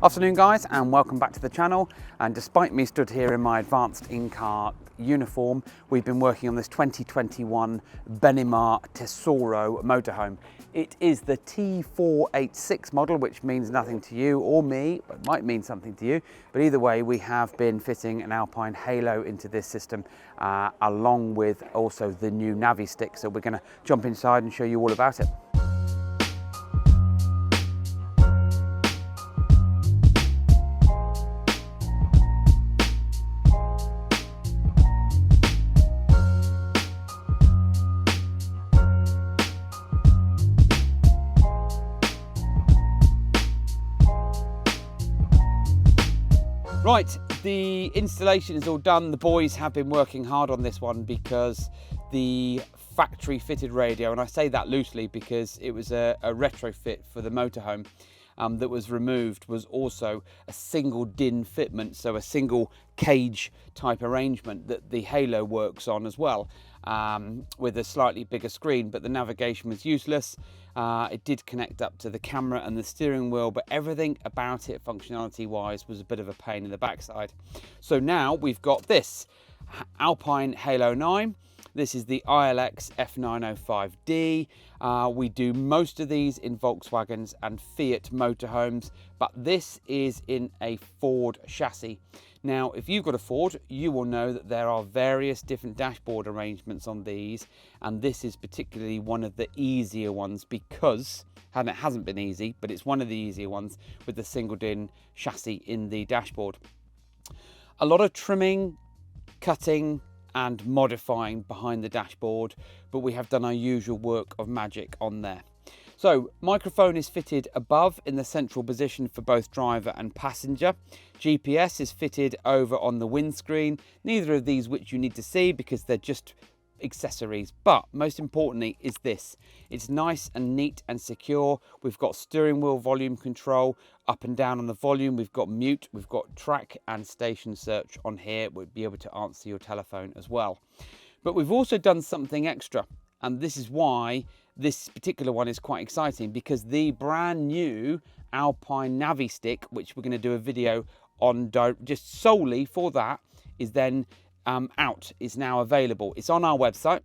Afternoon guys, and welcome back to the channel. And despite me stood here in my advanced in-car uniform, we've been working on this 2021 Benimar Tesoro motorhome. It is the T486 model, which means nothing to you or me, but it might mean something to you. But either way, we have been fitting an Alpine Halo into this system, along with also the new Navi Stick. So we're going to jump inside and show you all about it. Right, the installation is all done. The boys have been working hard on this one because the factory fitted radio, and I say that loosely because it was a retrofit for the motorhome that was removed, was also a single DIN fitment, so a single cage type arrangement that the Halo works on as well, with a slightly bigger screen, but the navigation was useless. It did connect up to the camera and the steering wheel, but everything about it functionality wise was a bit of a pain in the backside. So now we've got this Alpine Halo 9. This is the ILX F905D. We do most of these in Volkswagens and Fiat motorhomes, but this is in a Ford chassis. Now, if you've got a Ford, you will know that there are various different dashboard arrangements on these, and this is particularly one of the easier ones because, and it hasn't been easy, but it's one of the easier ones with the single DIN chassis in the dashboard. A lot of trimming, cutting, and modifying behind the dashboard, but we have done our usual work of magic on there. So microphone is fitted above in the central position for both driver and passenger. GPS is fitted over on the windscreen. Neither of these which you need to see because they're just accessories, but most importantly is this. It's nice and neat and secure. We've got steering wheel volume control up and down on the volume. We've got mute, we've got track and station search on here. We'll be able to answer your telephone as well. But we've also done something extra, and this is why this particular one is quite exciting, because the brand new Alpine Navi Stick, which we're going to do a video on just solely for that, is then is now available. It's on our website.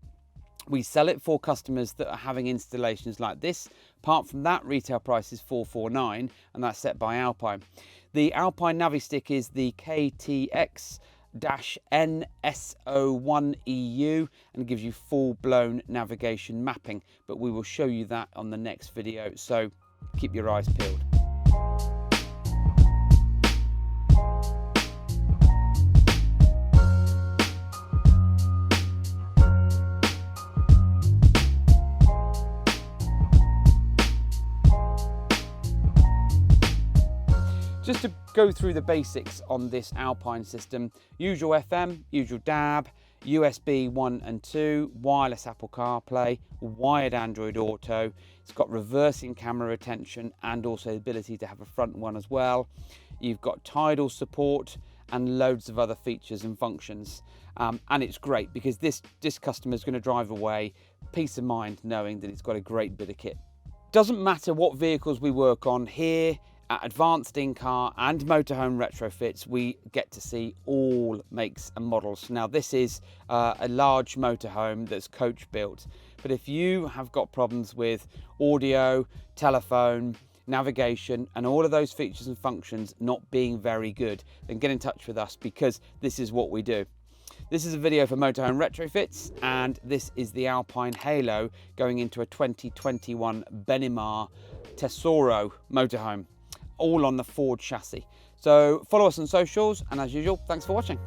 We sell it for customers that are having installations like this. Apart from that, retail price is $449, and that's set by Alpine. The Alpine Navi Stick is the KTX-NSO1EU and gives you full-blown navigation mapping, but we will show you that on the next video, so keep your eyes peeled. Just to go through the basics on this Alpine system: usual FM, usual DAB, USB 1 and 2, wireless Apple CarPlay, wired Android Auto. It's got reversing camera attention and also the ability to have a front one as well. You've got tidal support and loads of other features and functions. And it's great because this customer is going to drive away peace of mind knowing that it's got a great bit of kit. Doesn't matter what vehicles we work on here, at Advanced In-Car and Motorhome Retrofits, we get to see all makes and models. Now this is a large motorhome that's coach built, but if you have got problems with audio, telephone, navigation and all of those features and functions not being very good, then get in touch with us because this is what we do. This is a video for Motorhome Retrofits, and this is the Alpine Halo going into a 2021 Benimar Tesoro motorhome, all on the Ford chassis. So follow us on socials, and as usual, thanks for watching.